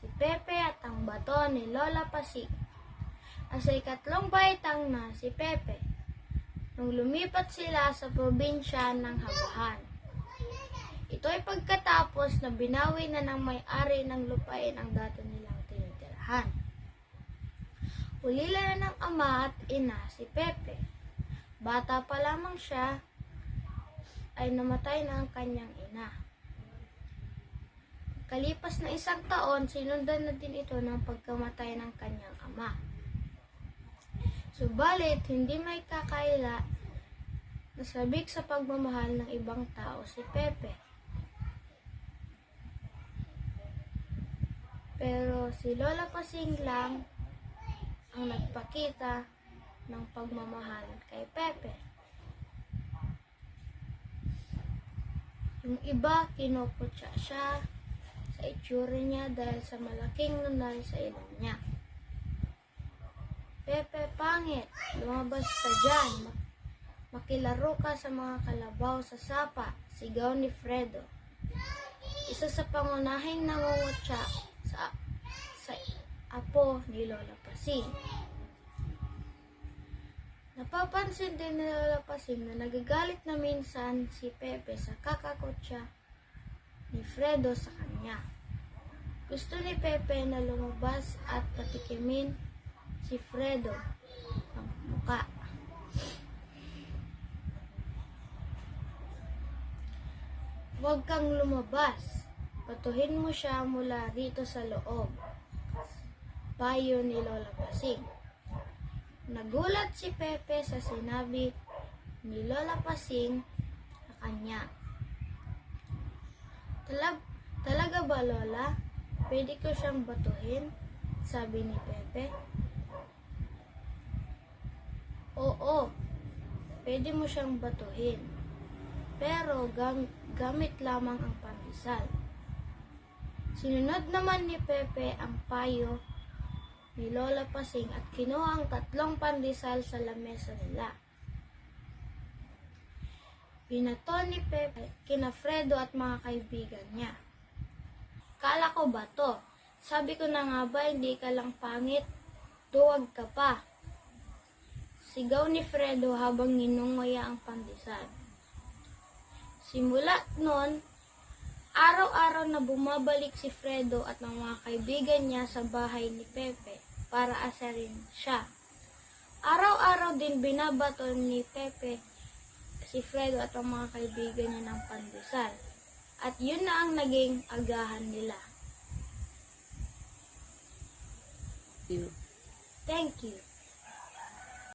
si Pepe at ang bato ni Lola Pasig. Sa ikatlong baitang na si Pepe, nung lumipat sila sa probinsya ng Habahan. Ito ay pagkatapos na binawi na ng may-ari ng lupain ang dati nilang tinitirahan. Ulila na ng ama at ina si Pepe. Bata pa lamang siya ay namatay na ang kanyang ina. Kalipas na 1 taon, sinundan na din ito ng pagkamatay ng kanyang ama. Subalit, hindi may kakaila na sabik sa pagmamahal ng ibang tao si Pepe. Pero si Lola Pasing lang ang nagpakita ng pagmamahal kay Pepe. Yung iba, kinukutsa siya sa itsura niya dahil sa malaking nunal sa ilong niya. Pepe, pangit, lumabas ka dyan. Makilaro ka sa mga kalabaw sa sapa, sigaw ni Fredo. Isa sa pangunahing nangungutya sa apo ni Lola Pasing. Napapansin din ni Lola Pasing na nagagalit na minsan si Pepe sa kakakutya ni Fredo sa kanya. Gusto ni Pepe na lumabas at patikimin si Fredo ang muka. Huwag kang lumabas. Patuhin mo siya mula rito sa loob. Payo ni Lola Pasing. Nagulat si Pepe sa sinabi ni Lola Pasing sa kanya. Talaga ba, Lola? Pwede ko siyang batuhin? Sabi ni Pepe. Oo, pwede mo siyang batuhin. Pero gamit lamang ang pandesal. Sinunod naman ni Pepe ang payo ni Lola Pasing at kinuha ang 3 pandesal sa lamesa nila. Binato ni Pepe kina Fredo at mga kaibigan niya. Kala ko ba to? Sabi ko na nga ba hindi ka lang pangit? Duwag ka pa. Sigaw ni Fredo habang ninunguya ang pandesal. Simula noon, araw-araw na bumabalik si Fredo at ng mga kaibigan niya sa bahay ni Pepe para asarin siya. Araw-araw din binabato ni Pepe si Fredo at ang mga kaibigan niya ng pandesal. At yun na ang naging agahan nila. Thank you.